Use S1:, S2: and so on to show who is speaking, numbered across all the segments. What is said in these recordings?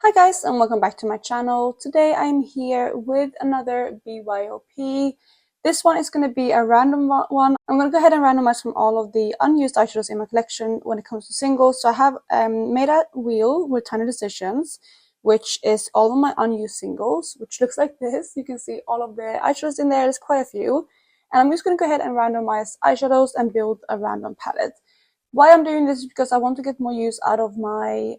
S1: Hi guys, and welcome back to my channel. Today I'm here with another BYOP. This one is going to be a random one. I'm going to go ahead and randomize from all of the unused eyeshadows in my collection when it comes to singles. So I have made a wheel with tiny decisions, which is all of my unused singles, which looks like this. You can see all of the eyeshadows in there. There's quite a few. And I'm just going to go ahead and randomize eyeshadows and build a random palette. Why I'm doing this is because I want to get more use out of my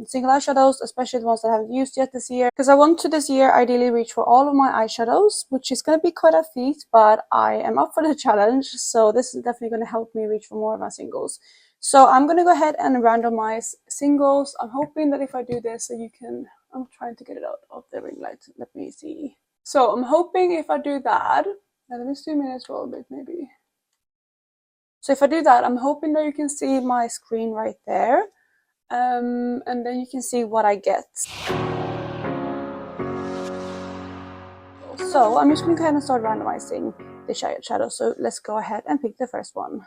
S1: single eyeshadows, especially the ones that I haven't used yet this year. Because I want to this year ideally reach for all of my eyeshadows, which is going to be quite a feat, but I am up for the challenge. So this is definitely going to help me reach for more of my singles. So I'm going to go ahead and randomize singles. I'm hoping that if I do this, so you can, I'm trying to get it out of the ring light. Let me see. So I'm hoping if I do that, let me zoom in as well a bit maybe. So if I do that, I'm hoping that you can see my screen right there, and then you can see what I get. So I'm just going to go ahead and start randomizing the shadows. So let's go ahead and pick the first one.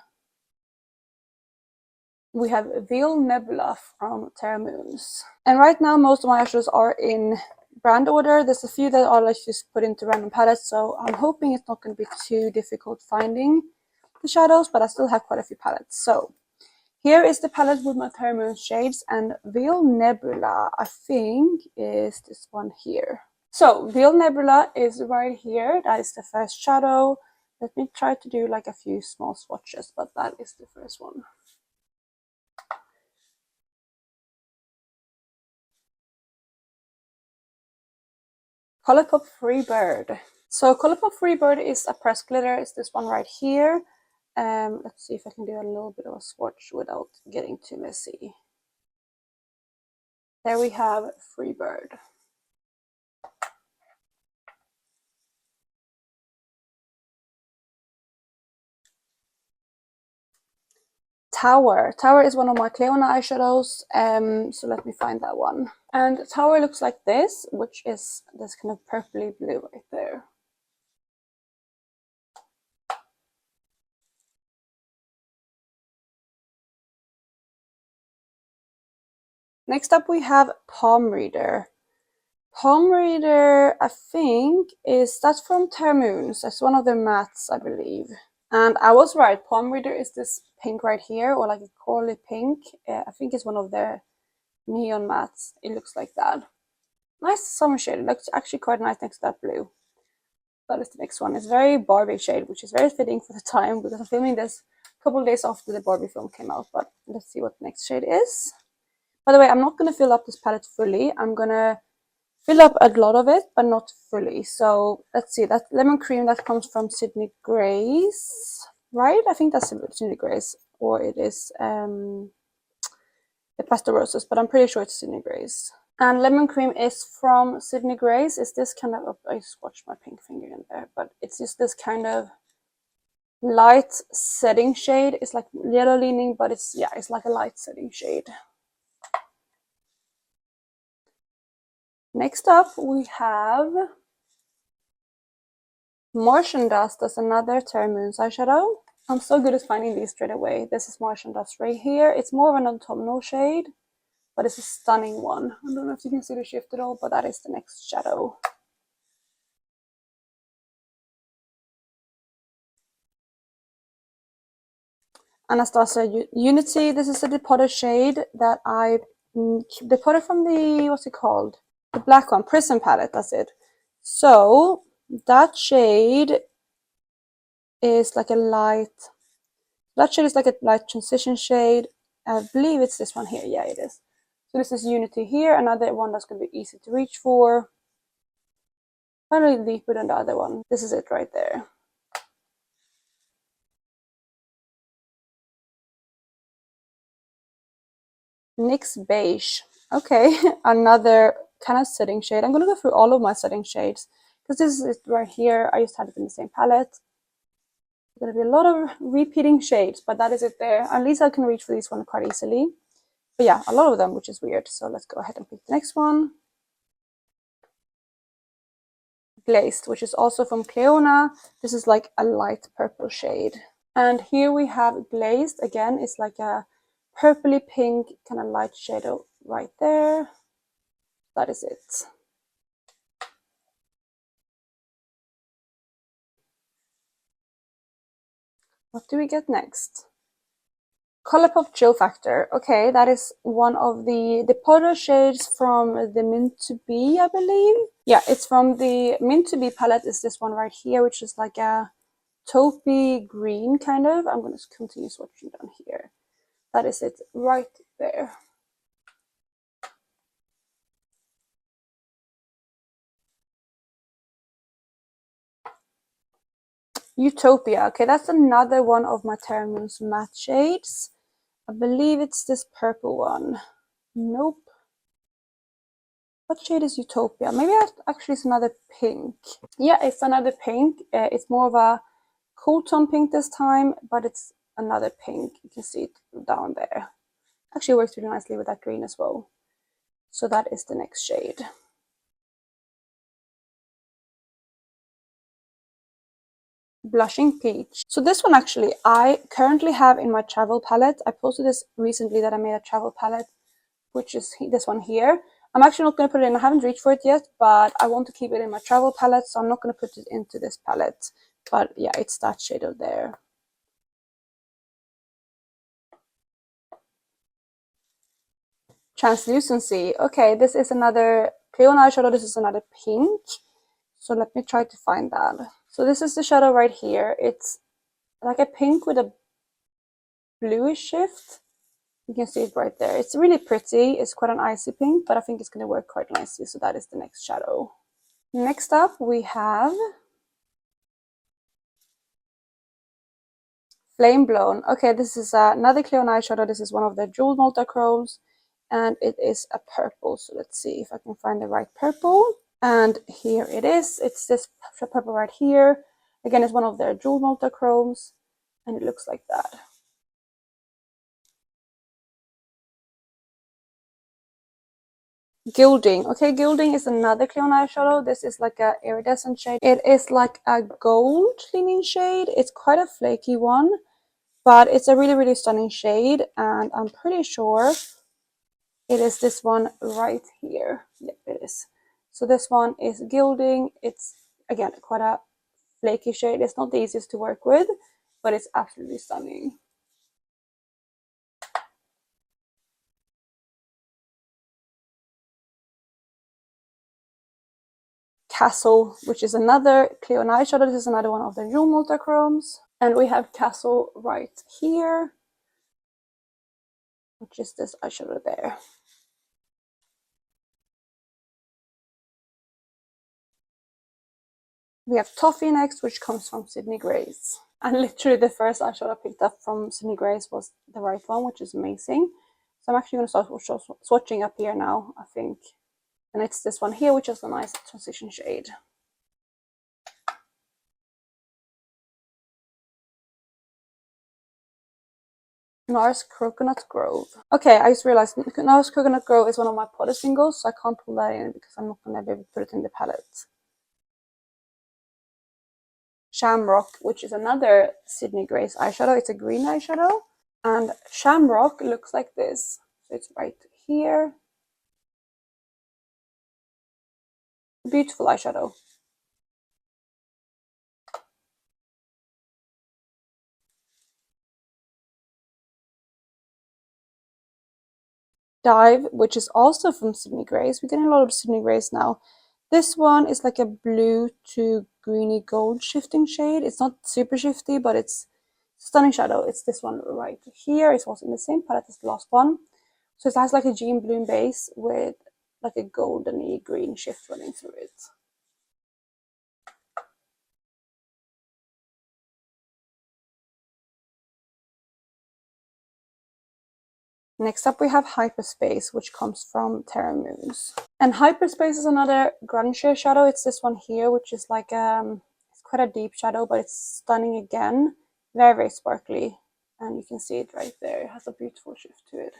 S1: We have Veil Nebula from Terra Moons. And right now, most of my eyeshadows are in brand order. There's a few that I'll just put into random palettes, so I'm hoping it's not going to be too difficult finding the shadows, but I still have quite a few palettes. So here is the palette with my Terra Moon shades, and Veil Nebula, I think, is this one here. So Veil Nebula is right here. That is the first shadow. Let me try to do like a few small swatches, but that is the first one. Colourpop Freebird. So Colourpop Freebird is a pressed glitter. It's this one right here. Let's see if I can do a little bit of a swatch without getting too messy. There we have Freebird. Tower. Tower is one of my Cleona eyeshadows, so let me find that one. And Tower looks like this, which is this kind of purpley blue right there. Next up we have Palm Reader. Palm Reader, I think, that's from Terra Moons. That's one of their mattes, I believe. And I was right, Palm Reader is this pink right here, or like a corally pink. I think it's one of their neon mattes. It looks like that. Nice summer shade. It looks actually quite nice next to that blue. That is the next one. It's very Barbie shade, which is very fitting for the time because I'm filming this a couple of days after the Barbie film came out. But let's see what the next shade is. By the way, I'm not going to fill up this palette fully. I'm going to fill up a lot of it, but not fully. So let's see, that lemon cream that comes from Sydney Grace, right? I think that's Sydney Grace, or it is the Pastel Roses, but I'm pretty sure it's Sydney Grace. And lemon cream is from Sydney Grace. It's this kind of, I swatched my pink finger in there, but it's just this kind of light setting shade. It's like yellow leaning, but it's like a light setting shade. Next up, we have Martian Dust as another Terra Moons eyeshadow. I'm so good at finding these straight away. This is Martian Dust right here. It's more of an autumnal shade, but it's a stunning one. I don't know if you can see the shift at all, but that is the next shadow. Anastasia Unity. This is a depotted shade that I depotted from the, what's it called? The black one, Prism palette, that's it. So that shade is like a light, that shade is like a light transition shade. I believe it's this one here. Yeah, it is. So this is Unity here, another one that's going to be easy to reach for. A little deeper than the other one. This is it right there. NYX Beige. Okay, another kind of setting shade. I'm going to go through all of my setting shades because this is it right here. I just had it in the same palette. There's going to be a lot of repeating shades, but that is it there. At least I can reach for this one quite easily. But yeah, a lot of them, which is weird. So let's go ahead and pick the next one. Glazed, which is also from Cleona. This is like a light purple shade. And here we have Glazed. Again, it's like a purpley pink kind of light shadow right there. That is it. What do we get next? Colourpop Chill Factor. Okay, that is one of the powder shades from the Mint to Be, I believe. Yeah, it's from the Mint to Be palette. Is this one right here, which is like a taupey green kind of. I'm going to continue swatching down here. That is it right there. Utopia. Okay, that's another one of my Terra Moon's matte shades. I believe it's this purple one. Nope. What shade is Utopia? Maybe actually it's another pink. Yeah, it's another pink. It's more of a cool tone pink this time, but it's another pink. You can see it down there. Actually works really nicely with that green as well. So that is the next shade. Blushing Peach. So this one actually I currently have in my travel palette. I posted this recently that I made a travel palette, which is this one here. I'm actually not going to put it in. I haven't reached for it yet, but I want to keep it in my travel palette, so I'm not going to put it into this palette. But yeah, it's that shade of there. Translucency. Okay, this is another Cleon eyeshadow. This is another pink. So let me try to find that. So this is the shadow right here. It's like a pink with a bluish shift. You can see it right there. It's really pretty. It's quite an icy pink, but I think it's going to work quite nicely. So that is the next shadow. Next up, we have Flame Blown. Okay, this is another Cleon eyeshadow. This is one of the Jewel Multichromes, and it is a purple. So let's see if I can find the right purple. And here it is. It's this purple right here. Again, it's one of their Jewel Multichromes, and it looks like that. Gilding. Okay, Gilding is another Cleon eyeshadow. This is like a iridescent shade. It is like a gold leaning shade. It's quite a flaky one, but it's a really, really stunning shade, and I'm pretty sure it is this one right here. Yep, it is. So this one is Gilding. It's, again, quite a flaky shade. It's not the easiest to work with, but it's absolutely stunning. Castle, which is another Cleon eyeshadow. This is another one of the Jewel Multichromes. And we have Castle right here, which is this eyeshadow there. We have Toffee next, which comes from Sydney Grace. And literally the first eyeshadow I picked up from Sydney Grace was the right one, which is amazing. So I'm actually going to start swatching up here now, I think. And it's this one here, which is a nice transition shade. NARS Coconut Grove. Okay, I just realized NARS Coconut Grove is one of my powder singles, so I can't pull that in because I'm not going to be able to put it in the palette. Shamrock, which is another Sydney Grace eyeshadow. It's a green eyeshadow. And Shamrock looks like this. So it's right here. Beautiful eyeshadow. Dive, which is also from Sydney Grace. We're getting a lot of Sydney Grace now. This one is like a blue to greeny gold shifting shade. It's not super shifty, but it's stunning shadow. It's this one right here. It's also in the same palette as the last one. So it has like a Jean Bloom base with like a goldeny green shift running through it. Next up we have Hyperspace, which comes from Terra Moons. And Hyperspace is another grunge shadow. It's this one here, which is like it's quite a deep shadow, but it's stunning again. Very, very sparkly. And you can see it right there. It has a beautiful shift to it.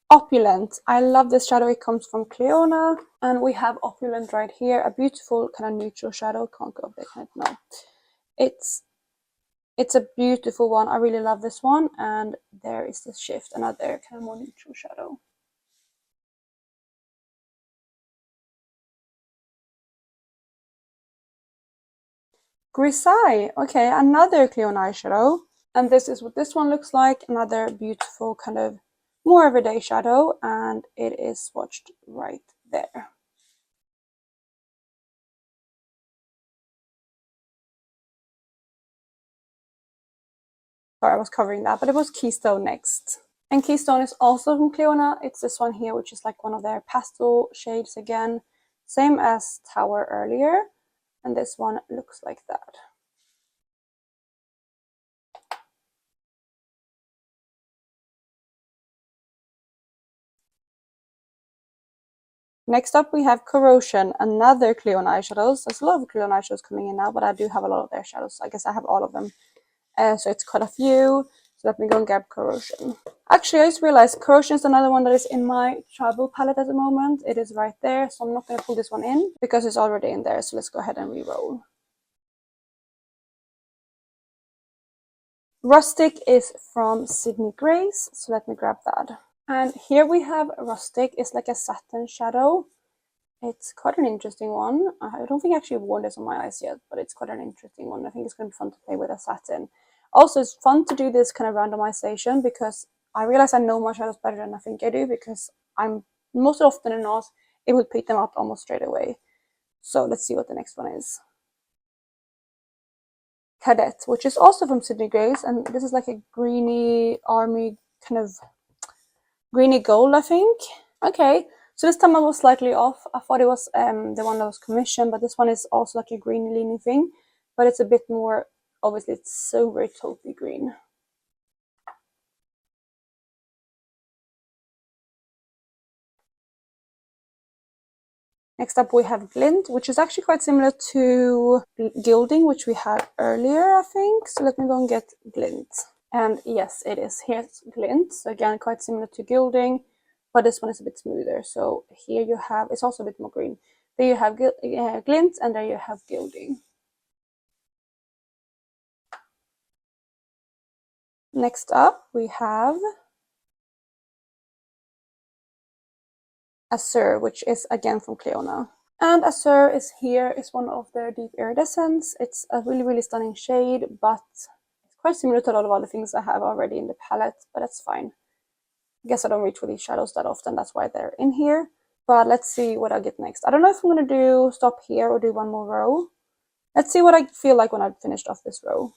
S1: Opulent. I love this shadow. It comes from Cleona. And we have Opulent right here. A beautiful kind of neutral shadow. Can't go up there, can't know. It's It's a beautiful one. I really love this one. And there is this shift, another kind of more neutral shadow. Grisaille. Okay, another Cleon eyeshadow. And this is what this one looks like. Another beautiful kind of more everyday shadow. And it is swatched right there. Sorry, I was covering that, but it was Keystone next. And Keystone is also from Cleona. It's this one here, which is like one of their pastel shades again. Same as Tower earlier. And this one looks like that. Next up we have Corrosion, another Cleon eyeshadows. There's a lot of Cleon eyeshadows coming in now, but I do have a lot of their shadows. I guess I have all of them. So it's quite a few. So let me go and grab Corrosion. Actually, I just realized Corrosion is another one that is in my travel palette at the moment. It is right there, so I'm not going to pull this one in because it's already in there. So let's go ahead and re-roll. Rustic is from Sydney Grace, so let me grab that. And here we have Rustic. It's like a satin shadow. It's quite an interesting one. I don't think I actually worn this on my eyes yet, but it's quite an interesting one. I think it's going to be fun to play with a satin. Also, it's fun to do this kind of randomization because I realize I know my shadows better than I think I do because I'm most often than not able to pick them out almost straight away. So let's see what the next one is. Cadet, which is also from Sydney Grace, and this is like a greeny army kind of greeny gold, I think. Okay, so this time I was slightly off. I thought it was the one that was commissioned, but this one is also like a greeny leaning thing, but it's a bit more, obviously it's so very taupey green. Next up we have Glint, which is actually quite similar to Gilding, which we had earlier, I think. So let me go and get Glint. And yes, it is. Here's Glint. So again, quite similar to Gilding, but this one is a bit smoother. So here you have, it's also a bit more green. There you have Glint, and there you have Gilding. Next up, we have Azure, which is again from Cleona. And Azure is here, is one of their deep iridescents. It's a really, really stunning shade, but it's quite similar to a lot of other things I have already in the palette, but that's fine. I guess I don't reach for these shadows that often, that's why they're in here. But let's see what I get next. I don't know if I'm going to do stop here or do one more row. Let's see what I feel like when I've finished off this row.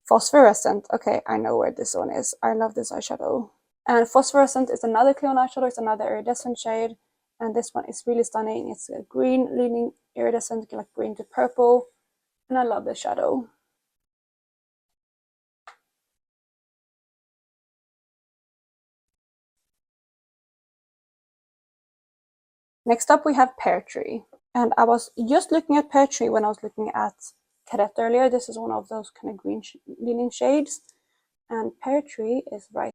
S1: Phosphorescent. Okay, I know where this one is. I love this eyeshadow. And Phosphorescent is another Cleon eyeshadow. It's another iridescent shade. And this one is really stunning. It's a green leaning iridescent, like green to purple. And I love this shadow. Next up we have Pear Tree. And I was just looking at Pear Tree when I was looking at Cadet earlier. This is one of those kind of green leaning shades. And Pear Tree is right.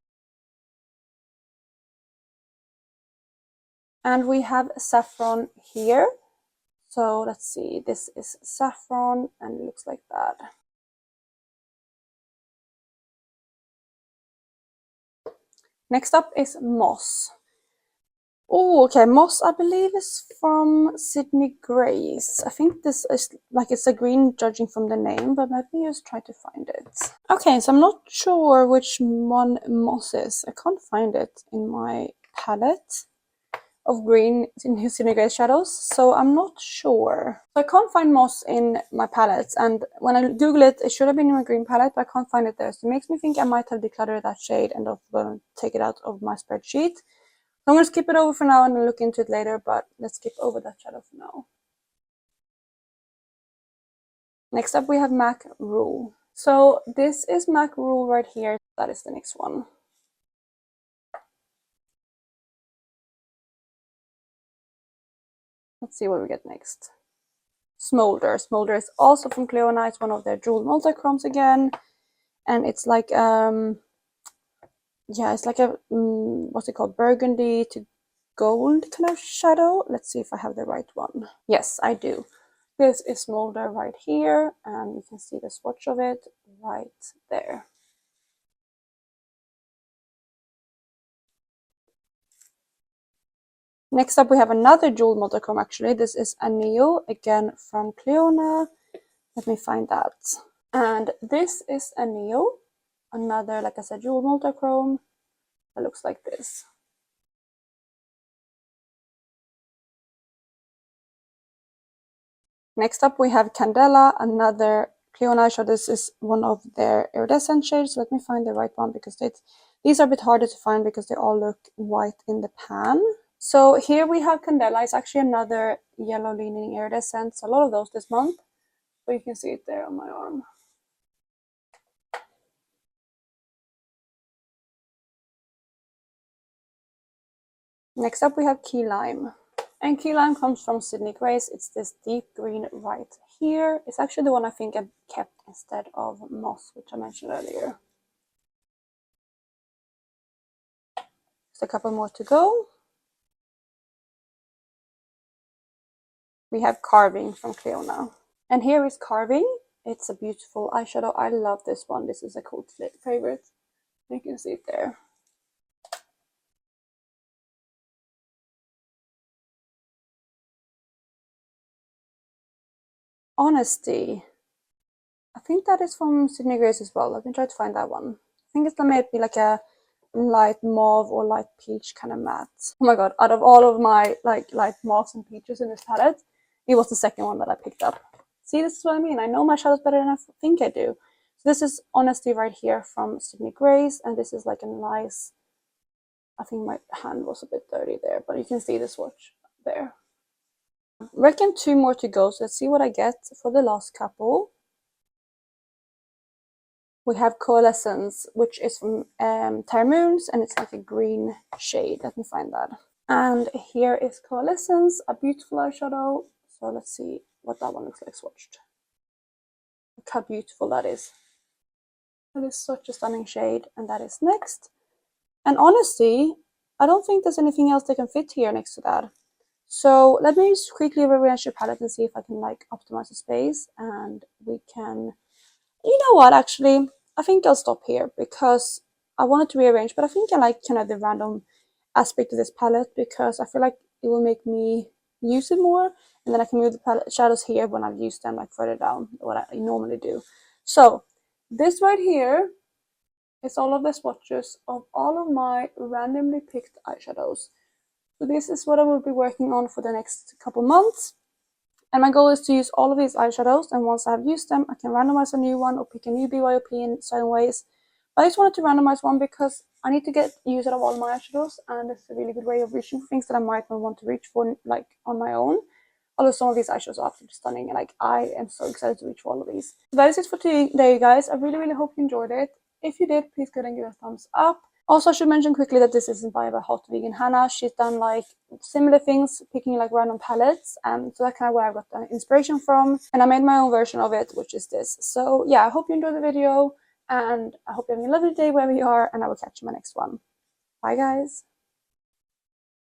S1: And we have Saffron here. So let's see, this is Saffron and it looks like that. Next up is Moss. Oh, okay, Moss I believe is from Sydney Grace. I think this is like it's a green judging from the name, but let me just try to find it. Okay, so I'm not sure which one Moss is. I can't find it in my palette of green in Sydney Grace shadows, so I'm not sure. So I can't find Moss in my palettes, and when I Google it, it should have been in my green palette, but I can't find it there. So it makes me think I might have decluttered that shade and I'm going to take it out of my spreadsheet. So I'm going to skip it over for now and look into it later, but let's skip over that shadow for now. Next up we have MAC Rule. So this is MAC Rule right here. That is the next one. Let's see what we get next. Smolder. Smolder is also from Cleona. It's one of their jewel multichromes again. And it's like, yeah, it's like a, what's it called? Burgundy to gold kind of shadow. Let's see if I have the right one. Yes, I do. This is Smolder right here, and you can see the swatch of it right there. Next up, we have another jewel multichrome actually. This is a Neo, again from Cleona. Let me find that. And this is a Neo, another, like I said, jewel multichrome. It looks like this. Next up, we have Candela, another Cleona eyeshadow. This is one of their iridescent shades. Let me find the right one because these are a bit harder to find because they all look white in the pan. So here we have Candela. It's actually another yellow leaning iridescent. A lot of those this month. But you can see it there on my arm. Next up, we have Key Lime. And Key Lime comes from Sydney Grace. It's this deep green right here. It's actually the one I think I kept instead of Moss, which I mentioned earlier. Just a couple more to go. We have Carving from Cleona. And here is Carving. It's a beautiful eyeshadow. I love this one. This is a cult favorite. You can see it there. Honesty. I think that is from Sydney Grace as well. Let me try to find that one. I think it's maybe like a light mauve or light peach kind of matte. Oh my god, out of all of my like light mauves and peaches in this palette, it was the second one that I picked up. See, this is what I mean. I know my shadows better than I think I do. So this is Honesty right here from Sydney Grace, and this is like a nice, I think my hand was a bit dirty there, but you can see the swatch there. Reckon 2 more to go, so let's see what I get for the last couple. We have Coalescence, which is from Termoons, and it's like a green shade. Let me find that. And here is Coalescence, a beautiful eyeshadow. So let's see what that one looks like swatched. Look how beautiful that is. That is such a stunning shade, and that is next. And honestly, I don't think there's anything else that can fit here next to that. So let me just quickly rearrange the palette and see if I can like optimize the space, and we can, you know what, actually, I think I'll stop here because I wanted to rearrange, but I think I like kind of the random aspect of this palette because I feel like it will make me use it more, and then I can move the palette shadows here when I've used them like further down, what I normally do. So this right here is all of the swatches of all of my randomly picked eyeshadows. So this is what I will be working on for the next couple months. And my goal is to use all of these eyeshadows, and once I have used them, I can randomize a new one or pick a new BYOP in certain ways. But I just wanted to randomize one because I need to get use out of all my eyeshadows, and it's a really good way of reaching for things that I might not want to reach for like on my own. Although some of these eyeshadows are absolutely stunning, and like I am so excited to reach for all of these. So that is it for today, guys. I really hope you enjoyed it. If you did, please go ahead and give it a thumbs up. Also, I should mention quickly that this isn't by Hot Vegan Hannah. She's done like similar things, picking like random palettes, so that's kind of where I got the inspiration from. And I made my own version of it, which is this. So yeah, I hope you enjoyed the video, and I hope you're having a lovely day wherever you are, and I will catch you in my next one. Bye, guys.